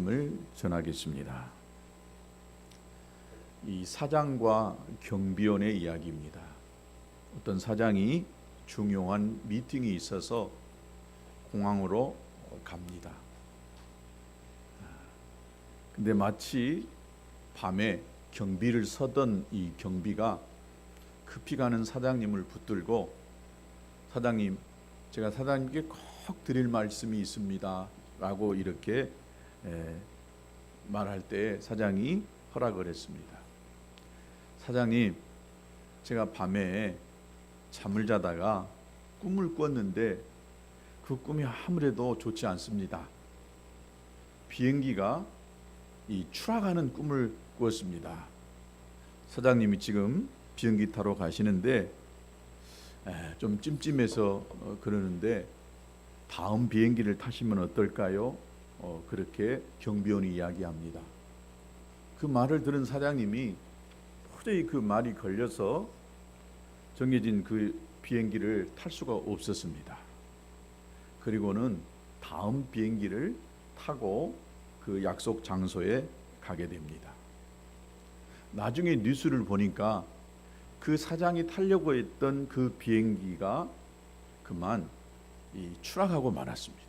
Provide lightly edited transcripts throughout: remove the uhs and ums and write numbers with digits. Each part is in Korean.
말씀을 전하겠습니다. 이 사장과 경비원의 이야기입니다. 어떤 사장이 중요한 미팅이 있어서 공항으로 갑니다. 근데 마치 밤에 경비를 서던 이 경비가 급히 가는 사장님을 붙들고, 사장님, 제가 사장님께 꼭 드릴 말씀이 있습니다 라고 이렇게 말할 때 사장이 허락을 했습니다. 사장님, 제가 밤에 잠을 자다가 꿈을 꿨는데 그 꿈이 아무래도 좋지 않습니다. 비행기가 추락하는 꿈을 꾸었습니다. 사장님이 지금 비행기 타러 가시는데 좀 찜찜해서 그러는데 다음 비행기를 타시면 어떨까요? 그렇게 경비원이 이야기합니다. 그 말을 들은 사장님이 도저히 그 말이 걸려서 정해진 그 비행기를 탈 수가 없었습니다. 그리고는 다음 비행기를 타고 그 약속 장소에 가게 됩니다. 나중에 뉴스를 보니까 그 사장이 타려고 했던 그 비행기가 그만 추락하고 말았습니다.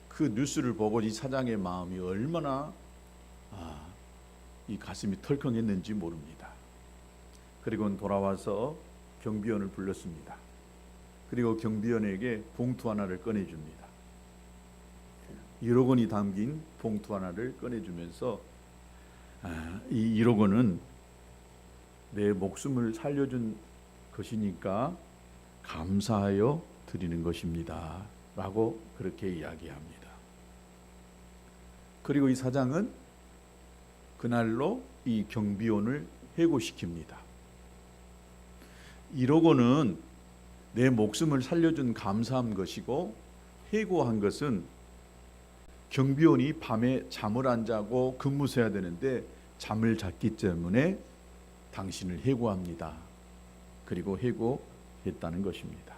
그 뉴스를 보고 이 사장의 마음이 얼마나 이 가슴이 털컹했는지 모릅니다. 그리고 돌아와서 경비원을 불렀습니다. 그리고 경비원에게 봉투 하나를 꺼내줍니다. 1억 원이 담긴 봉투 하나를 꺼내주면서 이 1억 원은 내 목숨을 살려준 것이니까 감사하여 드리는 것입니다 라고 그렇게 이야기합니다. 그리고 이 사장은 그날로 이 경비원을 해고시킵니다. 1억 원은 내 목숨을 살려준 감사한 것이고, 해고한 것은 경비원이 밤에 잠을 안 자고 근무해야 되는데 잠을 잤기 때문에 당신을 해고합니다. 그리고 해고했다는 것입니다.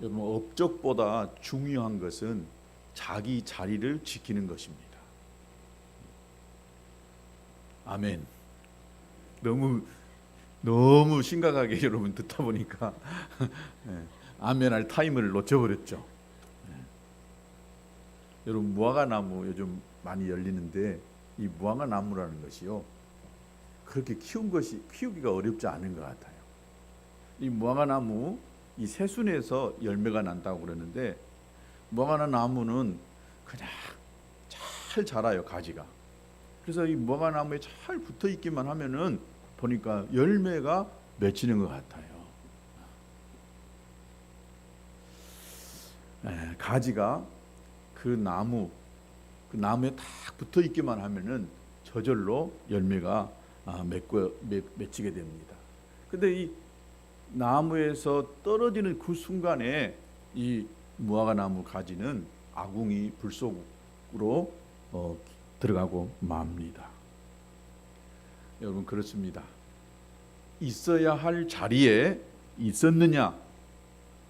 여러분, 업적보다 중요한 것은 자기 자리를 지키는 것입니다. 아멘. 너무 심각하게 여러분 듣다 보니까 아멘할 타임을 놓쳐버렸죠. 여러분, 무화과 나무 요즘 많이 열리는데 이 무화과 나무라는 것이요, 그렇게 키우기가 어렵지 않은 것 같아요. 이 무화과 나무, 이 새순에서 열매가 난다고 그러는데, 무화과 나무는 그냥 잘 자라요, 가지가. 그래서 이 무화과 나무에 잘 붙어 있기만 하면은 보니까 열매가 맺히는 것 같아요. 가지가 그 나무에 딱 붙어 있기만 하면은 저절로 열매가 맺히게 됩니다. 근데 이 나무에서 떨어지는 그 순간에 이 무화과 나무 가지는 아궁이 불 속으로 들어가고 맙니다. 여러분, 그렇습니다. 있어야 할 자리에 있었느냐,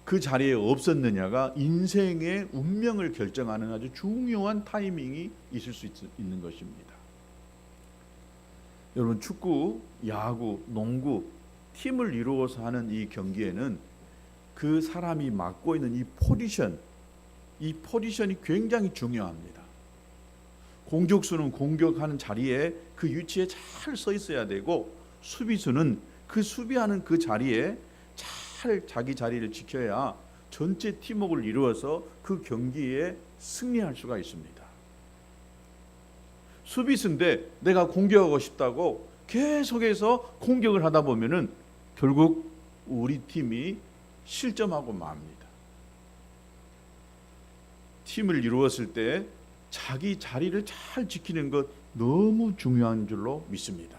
그 자리에 없었느냐가 인생의 운명을 결정하는 아주 중요한 타이밍이 있을 수 있는 것입니다. 여러분, 축구, 야구, 농구 팀을 이루어서 하는 이 경기에는 그 사람이 맡고 있는 이 포지션이 굉장히 중요합니다. 공격수는 공격하는 자리에 그 위치에 잘 서 있어야 되고, 수비수는 그 수비하는 그 자리에 잘 자기 자리를 지켜야 전체 팀워크를 이루어서 그 경기에 승리할 수가 있습니다. 수비수인데 내가 공격하고 싶다고 계속해서 공격을 하다 보면은 결국 우리 팀이 실점하고 맙니다. 팀을 이루었을 때 자기 자리를 잘 지키는 것 너무 중요한 줄로 믿습니다.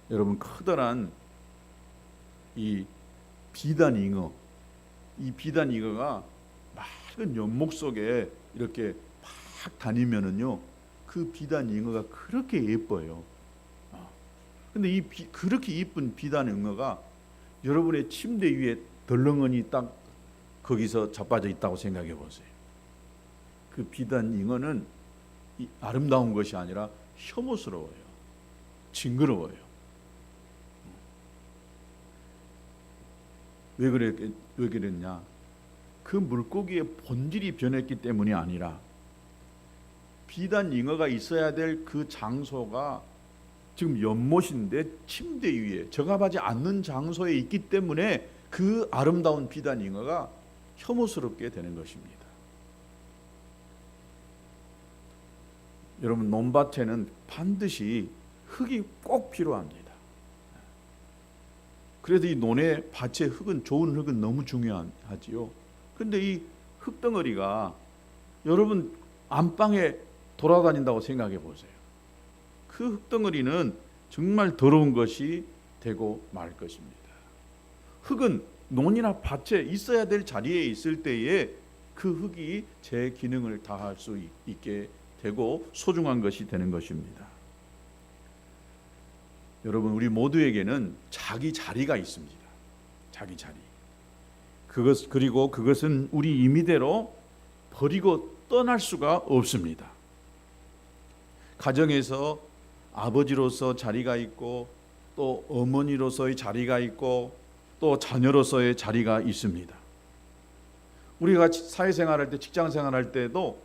여러분, 커다란 이 비단잉어, 이 비단잉어가 맑은 연목 속에 이렇게 막 다니면은요, 그 비단잉어가 그렇게 예뻐요. 근데 그렇게 예쁜 비단잉어가 여러분의 침대 위에 덜렁언이 딱 거기서 자빠져 있다고 생각해 보세요. 그 비단 잉어는 아름다운 것이 아니라 혐오스러워요. 징그러워요. 왜 그랬냐? 그 물고기의 본질이 변했기 때문이 아니라 비단 잉어가 있어야 될 그 장소가 지금 연못인데 침대 위에 적합하지 않는 장소에 있기 때문에 그 아름다운 비단 잉어가 혐오스럽게 되는 것입니다. 여러분, 논밭에는 반드시 흙이 꼭 필요합니다. 그래도 이 논의 밭의 흙은, 좋은 흙은 너무 중요하지요. 그런데 이 흙덩어리가 여러분 안방에 돌아다닌다고 생각해 보세요. 그 흙덩어리는 정말 더러운 것이 되고 말 것입니다. 흙은 논이나 밭에 있어야 될 자리에 있을 때에 그 흙이 제 기능을 다할 수 있게 되고 소중한 것이 되는 것입니다. 여러분, 우리 모두에게는 자기 자리가 있습니다. 자기 자리. 그리고 그것은 우리 임의대로 버리고 떠날 수가 없습니다. 가정에서 아버지로서 자리가 있고, 또 어머니로서의 자리가 있고, 또 자녀로서의 자리가 있습니다. 우리가 사회생활할 때, 직장생활할 때도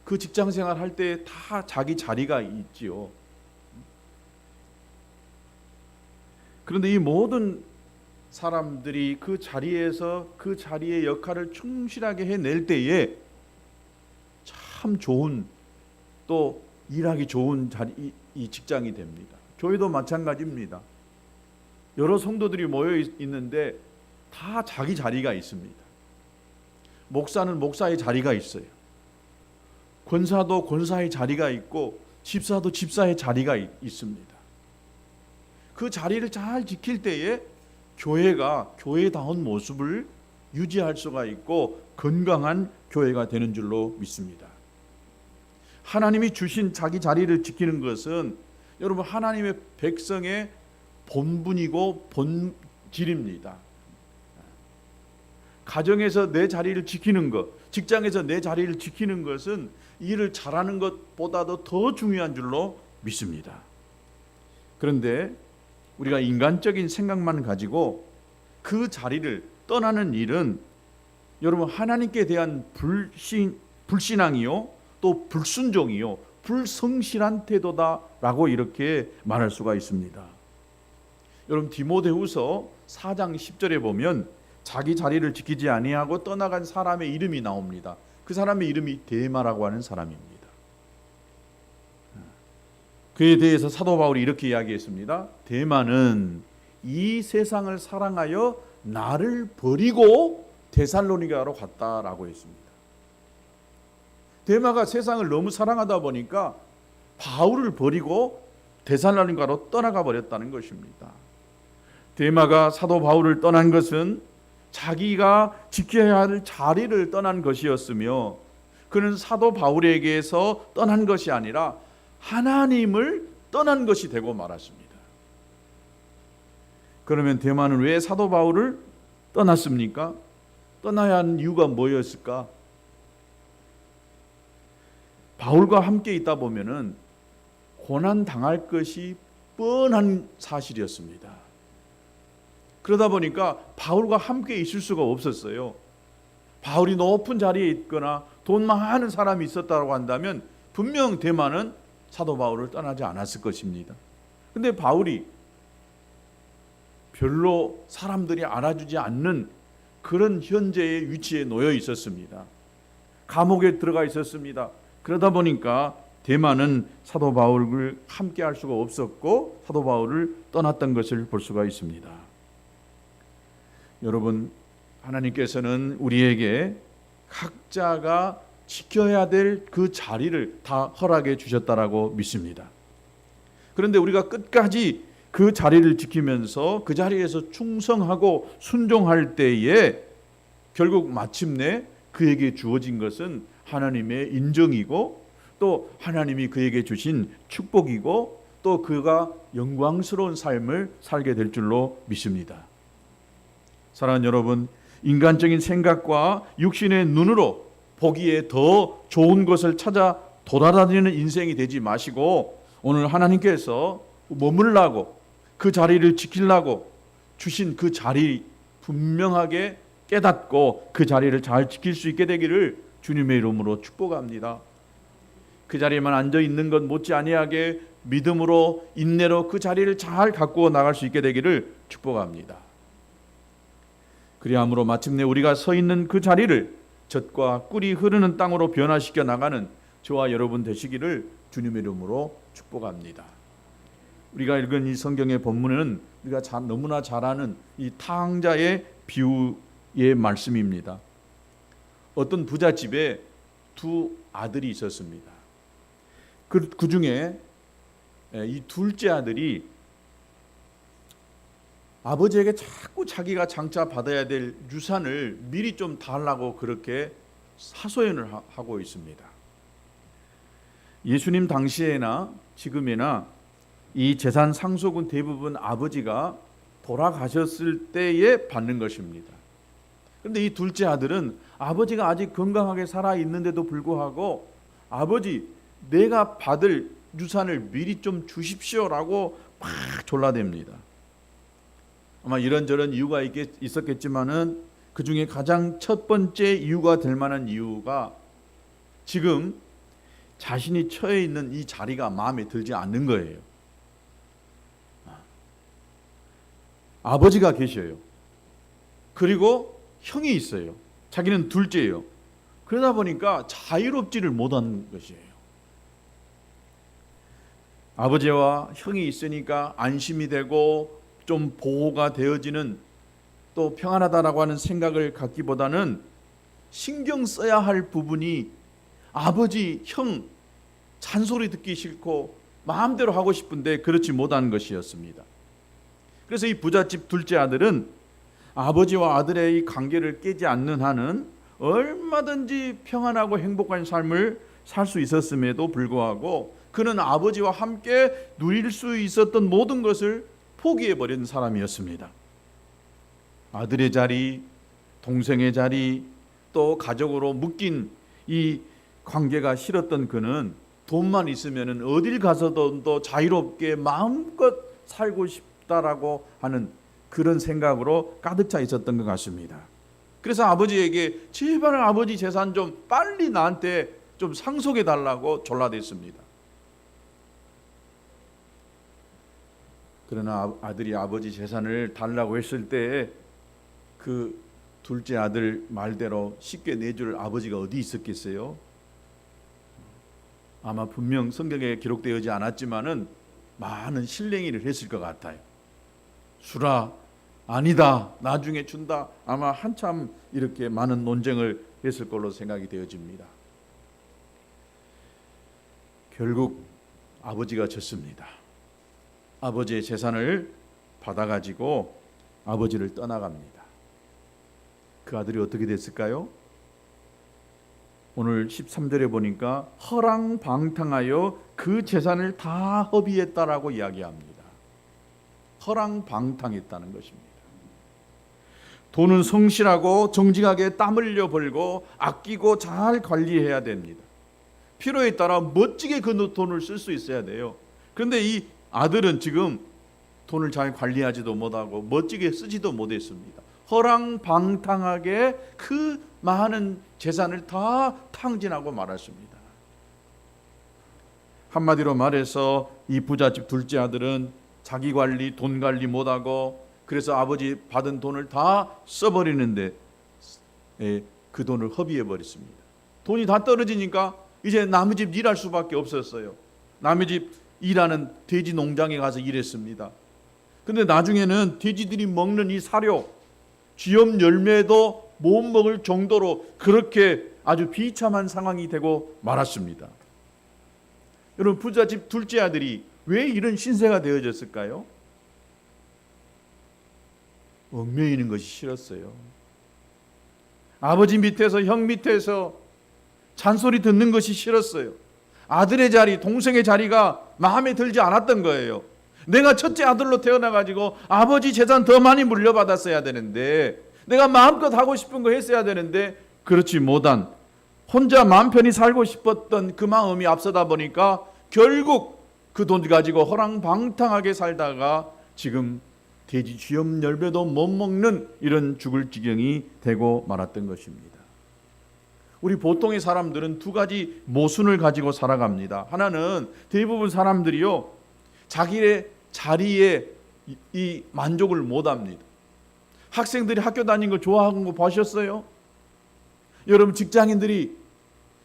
그 직장생활할 때 다 자기 자리가 있지요. 그런데 이 모든 사람들이 그 자리에서 그 자리의 역할을 충실하게 해낼 때에 참 좋은, 또 일하기 좋은 자리, 이 직장이 됩니다. 교회도 마찬가지입니다. 여러 성도들이 모여 있는데 다 자기 자리가 있습니다. 목사는 목사의 자리가 있어요. 권사도 권사의 자리가 있고, 집사도 집사의 자리가 있습니다. 그 자리를 잘 지킬 때에 교회가 교회다운 모습을 유지할 수가 있고 건강한 교회가 되는 줄로 믿습니다. 하나님이 주신 자기 자리를 지키는 것은 여러분 하나님의 백성의 본분이고 본질입니다. 가정에서 내 자리를 지키는 것, 직장에서 내 자리를 지키는 것은 일을 잘하는 것보다도 더 중요한 줄로 믿습니다. 그런데 우리가 인간적인 생각만 가지고 그 자리를 떠나는 일은 여러분 하나님께 대한 불신앙이요, 또 불순종이요, 불성실한 태도다라고 이렇게 말할 수가 있습니다. 여러분 디모데후서 4장 10절에 보면 자기 자리를 지키지 아니하고 떠나간 사람의 이름이 나옵니다. 그 사람의 이름이 데마라고 하는 사람입니다. 그에 대해서 사도 바울이 이렇게 이야기했습니다. 데마는 이 세상을 사랑하여 나를 버리고 데살로니가로 갔다라고 했습니다. 데마가 세상을 너무 사랑하다 보니까 바울을 버리고 데살로니가로 떠나가 버렸다는 것입니다. 데마가 사도 바울을 떠난 것은 자기가 지켜야 할 자리를 떠난 것이었으며, 그는 사도 바울에게서 떠난 것이 아니라 하나님을 떠난 것이 되고 말았습니다. 그러면 데마는 왜 사도 바울을 떠났습니까? 떠나야 하는 이유가 뭐였을까? 바울과 함께 있다 보면은 고난 당할 것이 뻔한 사실이었습니다. 그러다 보니까 바울과 함께 있을 수가 없었어요. 바울이 높은 자리에 있거나 돈 많은 사람이 있었다고 한다면 분명 데마는 사도 바울을 떠나지 않았을 것입니다. 근데 바울이 별로 사람들이 알아주지 않는 그런 현재의 위치에 놓여 있었습니다. 감옥에 들어가 있었습니다. 그러다 보니까 데마는 사도 바울을 함께 할 수가 없었고 사도 바울을 떠났던 것을 볼 수가 있습니다. 여러분, 하나님께서는 우리에게 각자가 지켜야 될 그 자리를 다 허락해 주셨다라고 믿습니다. 그런데 우리가 끝까지 그 자리를 지키면서 그 자리에서 충성하고 순종할 때에 결국 마침내 그에게 주어진 것은 하나님의 인정이고, 또 하나님이 그에게 주신 축복이고, 또 그가 영광스러운 삶을 살게 될 줄로 믿습니다. 사랑하는 여러분, 인간적인 생각과 육신의 눈으로 보기에 더 좋은 것을 찾아 돌아다니는 인생이 되지 마시고 오늘 하나님께서 머물라고 그 자리를 지키려고 주신 그 자리 분명하게 깨닫고 그 자리를 잘 지킬 수 있게 되기를 주님의 이름으로 축복합니다. 그 자리에만 앉아 있는 것 못지 아니하게 믿음으로 인내로 그 자리를 잘 가꾸어 나갈 수 있게 되기를 축복합니다. 그리함으로 마침내 우리가 서 있는 그 자리를 젖과 꿀이 흐르는 땅으로 변화시켜 나가는 저와 여러분 되시기를 주님의 이름으로 축복합니다. 우리가 읽은 이 성경의 본문은 우리가 너무나 잘 아는 이 탕자의 비유의 말씀입니다. 어떤 부잣집에 두 아들이 있었습니다. 그 중에 이 둘째 아들이 아버지에게 자꾸 자기가 장차 받아야 될 유산을 미리 좀 달라고 그렇게 하소연을 하고 있습니다. 예수님 당시에나 지금이나 이 재산 상속은 대부분 아버지가 돌아가셨을 때에 받는 것입니다. 그런데 이 둘째 아들은 아버지가 아직 건강하게 살아 있는데도 불구하고 아버지 내가 받을 유산을 미리 좀 주십시오라고 막 졸라댑니다. 아마 이런저런 이유가 있었겠지만은 그 중에 가장 첫 번째 이유가 될 만한 이유가 지금 자신이 처해 있는 이 자리가 마음에 들지 않는 거예요. 아버지가 계셔요. 그리고 형이 있어요. 자기는 둘째예요. 그러다 보니까 자유롭지를 못한 것이에요. 아버지와 형이 있으니까 안심이 되고 좀 보호가 되어지는 또 평안하다라고 하는 생각을 갖기보다는 신경 써야 할 부분이 아버지, 형 잔소리 듣기 싫고 마음대로 하고 싶은데 그렇지 못한 것이었습니다. 그래서 이 부잣집 둘째 아들은 아버지와 아들의 이 관계를 깨지 않는 한은 얼마든지 평안하고 행복한 삶을 살 수 있었음에도 불구하고 그는 아버지와 함께 누릴 수 있었던 모든 것을 포기해버린 사람이었습니다. 아들의 자리, 동생의 자리, 또 가족으로 묶인 이 관계가 싫었던 그는 돈만 있으면 어딜 가서도 자유롭게 마음껏 살고 싶다라고 하는 그런 생각으로 가득 차 있었던 것 같습니다. 그래서 아버지에게 제발 아버지 재산 좀 빨리 나한테 좀 상속해 달라고 졸라댔습니다. 그러나 아들이 아버지 재산을 달라고 했을 때 그 둘째 아들 말대로 쉽게 내줄 아버지가 어디 있었겠어요? 아마 분명 성경에 기록되어지 않았지만은 많은 실랭이를 했을 것 같아요. 수라 아니다 나중에 준다 아마 한참 이렇게 많은 논쟁을 했을 걸로 생각이 되어집니다. 결국 아버지가 졌습니다. 아버지의 재산을 받아가지고 아버지를 떠나갑니다. 그 아들이 어떻게 됐을까요? 오늘 13절에 보니까 허랑방탕하여 그 재산을 다 허비했다라고 이야기합니다. 허랑방탕했다는 것입니다. 돈은 성실하고 정직하게 땀 흘려 벌고 아끼고 잘 관리해야 됩니다. 필요에 따라 멋지게 그 돈을 쓸 수 있어야 돼요. 그런데 이 아들은 지금 돈을 잘 관리하지도 못하고 멋지게 쓰지도 못했습니다. 허랑방탕하게 그 많은 재산을 다 탕진하고 말았습니다. 한마디로 말해서 이 부잣집 둘째 아들은 자기 관리, 돈 관리 못하고 그래서 아버지 받은 돈을 다 써버리는데 그 돈을 허비해버렸습니다. 돈이 다 떨어지니까 이제 남의 집 일할 수밖에 없었어요. 남의 집 일하는 돼지 농장에 가서 일했습니다. 근데 나중에는 돼지들이 먹는 이 사료, 쥐염 열매도 못 먹을 정도로 그렇게 아주 비참한 상황이 되고 말았습니다. 여러분 부잣집 둘째 아들이 왜 이런 신세가 되어졌을까요? 얽매이는 것이 싫었어요. 아버지 밑에서 형 밑에서 잔소리 듣는 것이 싫었어요. 아들의 자리, 동생의 자리가 마음에 들지 않았던 거예요. 내가 첫째 아들로 태어나가지고 아버지 재산 더 많이 물려받았어야 되는데 내가 마음껏 하고 싶은 거 했어야 되는데 그렇지 못한 혼자 마음 편히 살고 싶었던 그 마음이 앞서다 보니까 결국 그 돈 가지고 허랑방탕하게 살다가 지금 돼지 쥐염 열매도 못 먹는 이런 죽을 지경이 되고 말았던 것입니다. 우리 보통의 사람들은 두 가지 모순을 가지고 살아갑니다. 하나는 대부분 사람들이요, 자기의 자리에 이 만족을 못합니다. 학생들이 학교 다니는 거 좋아하는 거 보셨어요? 여러분 직장인들이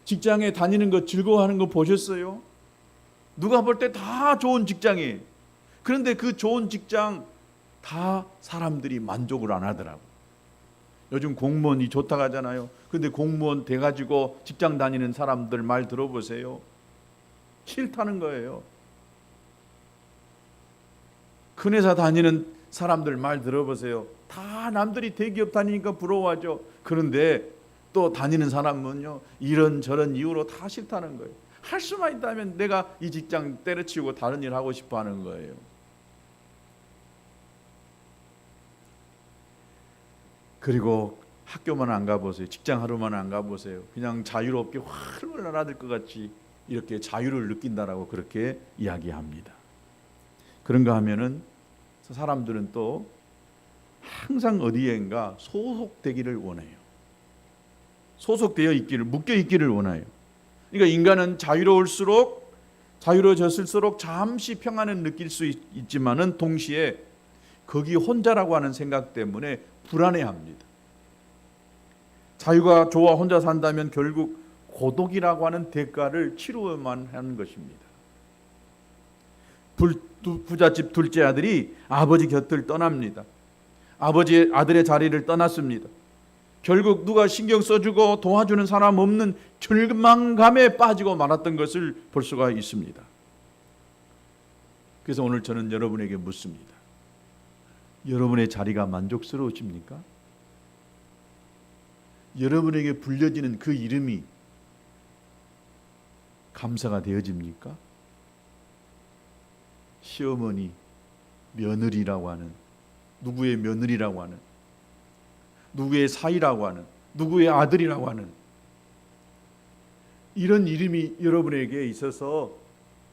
직장에 다니는 거 즐거워하는 거 보셨어요? 누가 볼 때 다 좋은 직장이에요. 그런데 그 좋은 직장 다 사람들이 만족을 안 하더라고요. 요즘 공무원이 좋다고 하잖아요. 근데 공무원 돼가지고 직장 다니는 사람들 말 들어보세요. 싫다는 거예요. 큰 회사 다니는 사람들 말 들어보세요. 다 남들이 대기업 다니니까 부러워하죠. 그런데 또 다니는 사람은요, 이런저런 이유로 다 싫다는 거예요. 할 수만 있다면 내가 이 직장 때려치우고 다른 일 하고 싶어 하는 거예요. 그리고 학교만 안 가보세요. 직장 하루만 안 가보세요. 그냥 자유롭게 활활 날아들 것 같이 이렇게 자유를 느낀다라고 그렇게 이야기합니다. 그런가 하면은 사람들은 또 항상 어디엔가 소속되기를 원해요. 소속되어 있기를, 묶여 있기를 원해요. 그러니까 인간은 자유로워졌을수록 잠시 평안을 느낄 수 있지만은 동시에 거기 혼자라고 하는 생각 때문에 불안해합니다. 자유가 좋아 혼자 산다면 결국 고독이라고 하는 대가를 치루어야만 하는 것입니다. 부잣집 둘째 아들이 아버지 곁을 떠납니다. 아들의 자리를 떠났습니다. 결국 누가 신경 써주고 도와주는 사람 없는 절망감에 빠지고 말았던 것을 볼 수가 있습니다. 그래서 오늘 저는 여러분에게 묻습니다. 여러분의 자리가 만족스러우십니까? 여러분에게 불려지는 그 이름이 감사가 되어집니까? 시어머니, 며느리라고 하는, 누구의 며느리라고 하는, 누구의 사위라고 하는, 누구의 아들이라고 하는 이런 이름이 여러분에게 있어서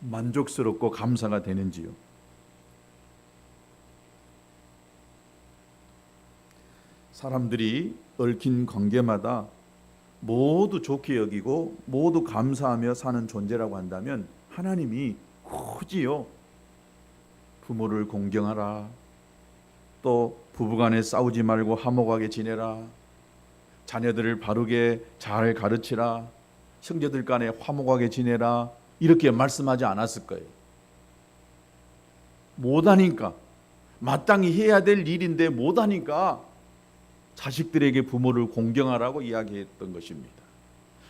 만족스럽고 감사가 되는지요? 사람들이 얽힌 관계마다 모두 좋게 여기고 모두 감사하며 사는 존재라고 한다면 하나님이 굳이요, 부모를 공경하라, 또 부부간에 싸우지 말고 화목하게 지내라, 자녀들을 바르게 잘 가르치라, 형제들 간에 화목하게 지내라, 이렇게 말씀하지 않았을 거예요. 못하니까, 마땅히 해야 될 일인데 못하니까 자식들에게 부모를 공경하라고 이야기했던 것입니다.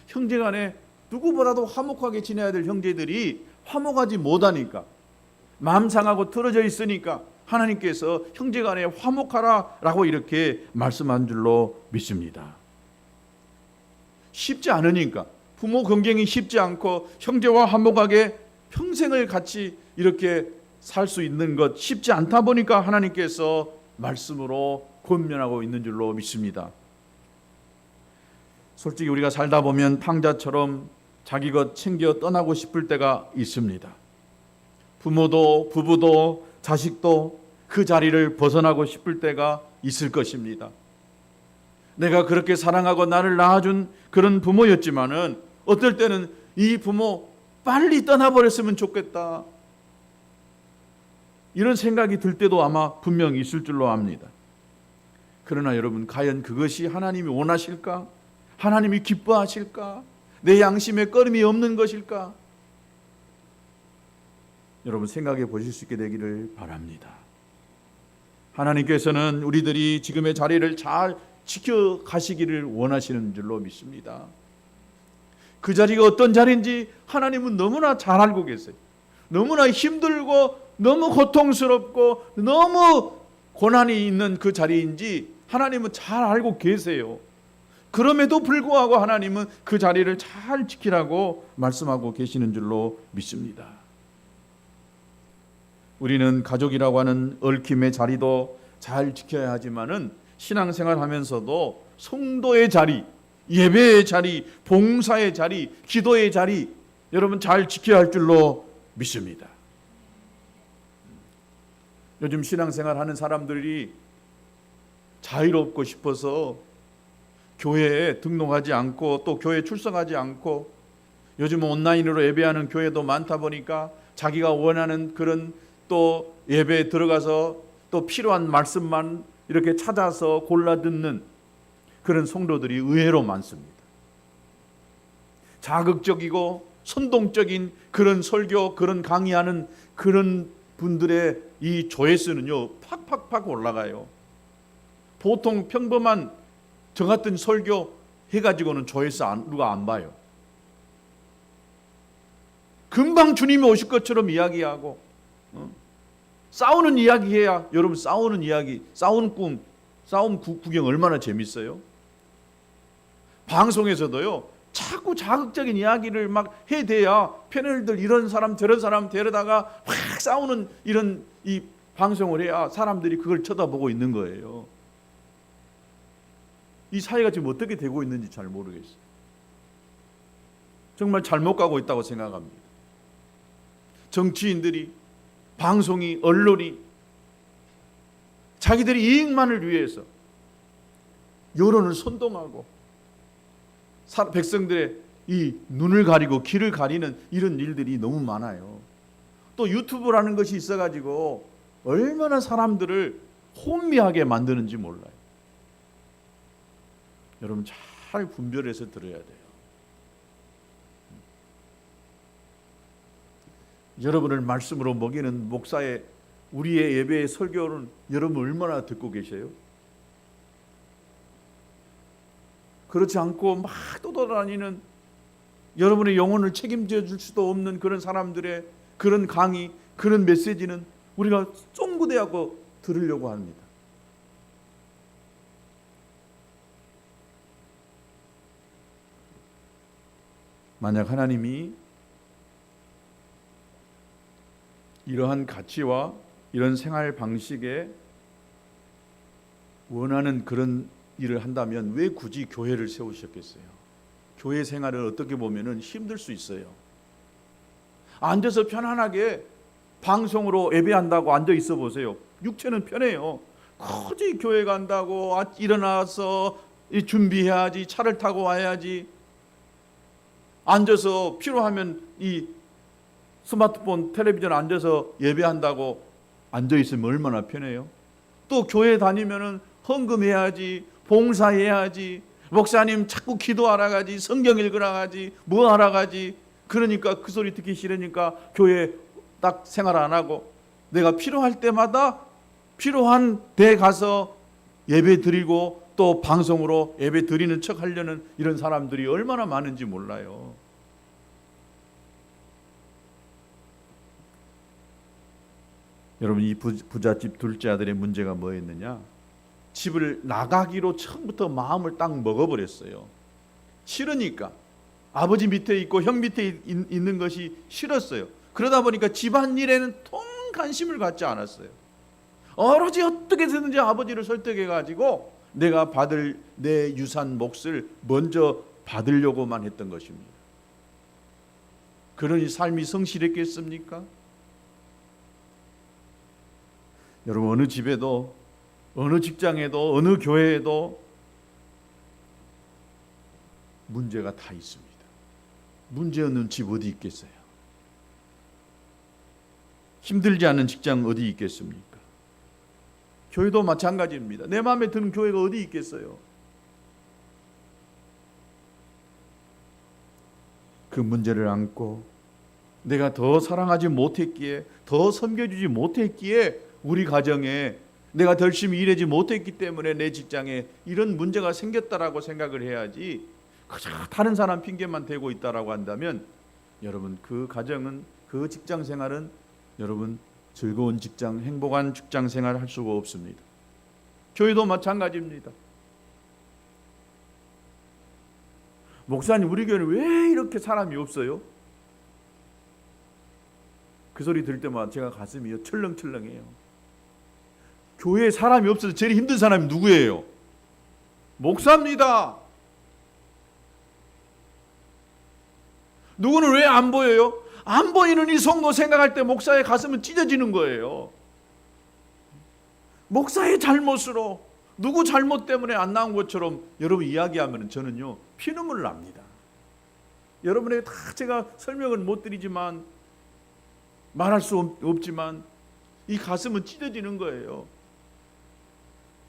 형제간에 누구보다도 화목하게 지내야 될 형제들이 화목하지 못하니까, 마음 상하고 틀어져 있으니까 하나님께서 형제간에 화목하라라고 이렇게 말씀한 줄로 믿습니다. 쉽지 않으니까, 부모 공경이 쉽지 않고 형제와 화목하게 평생을 같이 이렇게 살 수 있는 것 쉽지 않다 보니까 하나님께서 말씀으로 권면하고 있는 줄로 믿습니다. 솔직히 우리가 살다 보면 탕자처럼 자기 것 챙겨 떠나고 싶을 때가 있습니다. 부모도 부부도 자식도 그 자리를 벗어나고 싶을 때가 있을 것입니다. 내가 그렇게 사랑하고 나를 낳아준 그런 부모였지만은 어떨 때는 이 부모 빨리 떠나버렸으면 좋겠다, 이런 생각이 들 때도 아마 분명히 있을 줄로 압니다. 그러나 여러분, 과연 그것이 하나님이 원하실까? 하나님이 기뻐하실까? 내 양심에 꺼림이 없는 것일까? 여러분 생각해 보실 수 있게 되기를 바랍니다. 하나님께서는 우리들이 지금의 자리를 잘 지켜가시기를 원하시는 줄로 믿습니다. 그 자리가 어떤 자리인지 하나님은 너무나 잘 알고 계세요. 너무나 힘들고 너무 고통스럽고 너무 고난이 있는 그 자리인지 하나님은 잘 알고 계세요. 그럼에도 불구하고 하나님은 그 자리를 잘 지키라고 말씀하고 계시는 줄로 믿습니다. 우리는 가족이라고 하는 얽힘의 자리도 잘 지켜야 하지만은 신앙생활 하면서도 성도의 자리, 예배의 자리, 봉사의 자리, 기도의 자리 여러분 잘 지켜야 할 줄로 믿습니다. 요즘 신앙생활 하는 사람들이 자유롭고 싶어서 교회에 등록하지 않고 또 교회에 출석하지 않고 요즘 온라인으로 예배하는 교회도 많다 보니까 자기가 원하는 그런 또 예배에 들어가서 또 필요한 말씀만 이렇게 찾아서 골라 듣는 그런 성도들이 의외로 많습니다. 자극적이고 선동적인 그런 설교, 그런 강의하는 그런 분들의 이 조회수는요 팍팍팍 올라가요. 보통 평범한 저 같은 설교 해가지고는 조회수 누가 안 봐요. 금방 주님이 오실 것처럼 이야기하고 싸우는 이야기 해야 여러분 싸우는 이야기, 싸움 구경 얼마나 재밌어요. 방송에서도요 자꾸 자극적인 이야기를 막 해대야 패널들 이런 사람 저런 사람 데려다가 확 싸우는 이런 이 방송을 해야 사람들이 그걸 쳐다보고 있는 거예요. 이 사회가 지금 어떻게 되고 있는지 잘 모르겠어요. 정말 잘못 가고 있다고 생각합니다. 정치인들이, 방송이, 언론이 자기들의 이익만을 위해서 여론을 선동하고 백성들의 이 눈을 가리고 귀를 가리는 이런 일들이 너무 많아요. 또 유튜브라는 것이 있어가지고 얼마나 사람들을 혼미하게 만드는지 몰라요. 여러분 잘 분별해서 들어야 돼요. 여러분을 말씀으로 먹이는 목사의 우리의 예배의 설교는 여러분 얼마나 듣고 계세요? 그렇지 않고 막 떠돌아다니는 여러분의 영혼을 책임져 줄 수도 없는 그런 사람들의 그런 강의, 그런 메시지는 우리가 쫑구대하고 들으려고 합니다. 만약 하나님이 이러한 가치와 이런 생활 방식에 원하는 그런 일을 한다면 왜 굳이 교회를 세우셨겠어요? 교회 생활은 어떻게 보면 힘들 수 있어요. 앉아서 편안하게 방송으로 예배한다고 앉아 있어 보세요. 육체는 편해요. 굳이 교회 간다고 일어나서 준비해야지, 차를 타고 와야지, 앉아서 필요하면 이 스마트폰, 텔레비전 앉아서 예배한다고 앉아 있으면 얼마나 편해요. 또 교회 다니면은 헌금해야지, 봉사해야지, 목사님 자꾸 기도하러 가지, 성경 읽으러 가지, 뭐 하러 가지. 그러니까 그 소리 듣기 싫으니까 교회 딱 생활 안 하고 내가 필요할 때마다 필요한 데 가서 예배 드리고 또 방송으로 예배 드리는 척 하려는 이런 사람들이 얼마나 많은지 몰라요. 여러분 이 부잣집 둘째 아들의 문제가 뭐였느냐? 집을 나가기로 처음부터 마음을 딱 먹어버렸어요. 싫으니까 아버지 밑에 있고 형 밑에 있는 것이 싫었어요. 그러다 보니까 집안일에는 통 관심을 갖지 않았어요. 오로지 어떻게 되든지 아버지를 설득해가지고 내가 받을 내 유산 몫을 먼저 받으려고만 했던 것입니다. 그러니 삶이 성실했겠습니까? 여러분 어느 집에도 어느 직장에도 어느 교회에도 문제가 다 있습니다. 문제 없는 집 어디 있겠어요? 힘들지 않은 직장 어디 있겠습니까? 교회도 마찬가지입니다. 내 마음에 드는 교회가 어디 있겠어요? 그 문제를 안고 내가 더 사랑하지 못했기에, 더 섬겨주지 못했기에 우리 가정에 내가 더 열심히 일하지 못했기 때문에 내 직장에 이런 문제가 생겼다라고 생각을 해야지, 그저 다른 사람 핑계만 대고 있다라고 한다면 여러분 그 가정은, 그 직장 생활은 여러분 즐거운 직장, 행복한 직장 생활을 할 수가 없습니다. 교회도 마찬가지입니다. 목사님 우리 교회는 왜 이렇게 사람이 없어요? 그 소리 들을 때마다 제가 가슴이 철렁철렁해요. 교회에 사람이 없어서 제일 힘든 사람이 누구예요? 목사입니다. 누구는 왜 안 보여요? 안 보이는 이 성도 생각할 때 목사의 가슴은 찢어지는 거예요. 목사의 잘못으로, 누구 잘못 때문에 안 나온 것처럼 여러분 이야기하면 저는요 피눈물 납니다. 여러분에게 다 제가 설명을 못 드리지만, 말할 수 없지만 이 가슴은 찢어지는 거예요.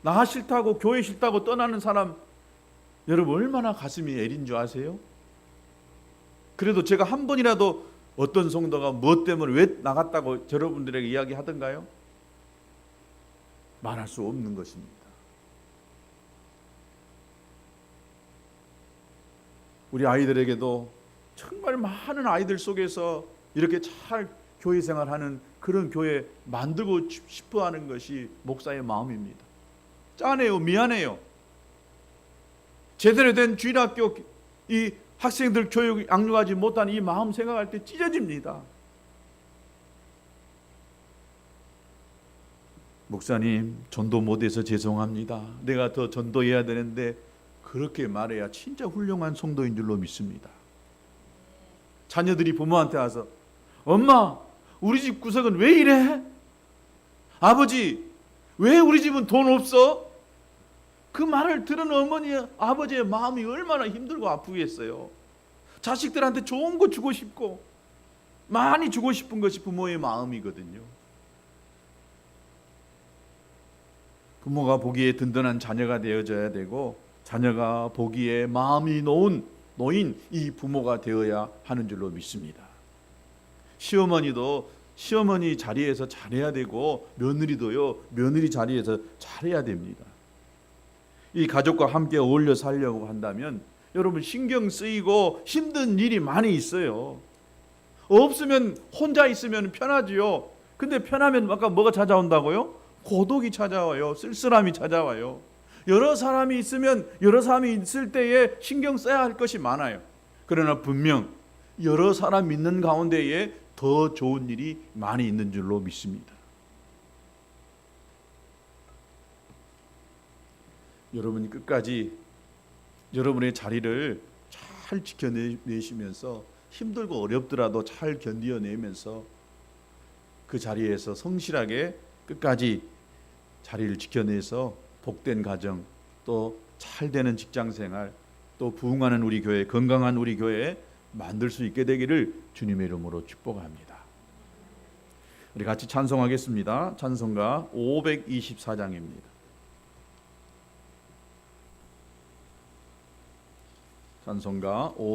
나 싫다고, 교회 싫다고 떠나는 사람 여러분 얼마나 가슴이 애린 줄 아세요? 그래도 제가 한 번이라도 어떤 성도가 무엇 때문에 왜 나갔다고 여러분들에게 이야기하던가요? 말할 수 없는 것입니다. 우리 아이들에게도 정말 많은 아이들 속에서 이렇게 잘 교회 생활하는 그런 교회 만들고 싶어 하는 것이 목사의 마음입니다. 짠해요, 미안해요. 제대로 된 주일학교 이 학생들 교육 양육하지 못한 이 마음 생각할 때 찢어집니다. 목사님, 전도 못해서 죄송합니다. 내가 더 전도해야 되는데, 그렇게 말해야 진짜 훌륭한 성도인 줄로 믿습니다. 자녀들이 부모한테 와서 엄마, 우리 집 구석은 왜 이래? 아버지, 왜 우리 집은 돈 없어? 그 말을 들은 어머니, 아버지의 마음이 얼마나 힘들고 아프겠어요. 자식들한테 좋은 거 주고 싶고 많이 주고 싶은 것이 부모의 마음이거든요. 부모가 보기에 든든한 자녀가 되어줘야 되고, 자녀가 보기에 마음이 놓인 이 부모가 되어야 하는 줄로 믿습니다. 시어머니도 시어머니 자리에서 잘해야 되고, 며느리도요 며느리 자리에서 잘해야 됩니다. 이 가족과 함께 어울려 살려고 한다면 여러분 신경 쓰이고 힘든 일이 많이 있어요. 없으면, 혼자 있으면 편하지요. 근데 편하면 아까 뭐가 찾아온다고요? 고독이 찾아와요. 쓸쓸함이 찾아와요. 여러 사람이 있으면, 여러 사람이 있을 때에 신경 써야 할 것이 많아요. 그러나 분명 여러 사람 있는 가운데에 더 좋은 일이 많이 있는 줄로 믿습니다. 여러분이 끝까지 여러분의 자리를 잘 지켜내시면서, 힘들고 어렵더라도 잘 견디어내면서 그 자리에서 성실하게 끝까지 자리를 지켜내서 복된 가정, 또 잘되는 직장생활, 또 부흥하는 우리 교회, 건강한 우리 교회 만들 수 있게 되기를 주님의 이름으로 축복합니다. 우리 같이 찬송하겠습니다. 찬송가 524장입니다. 찬송가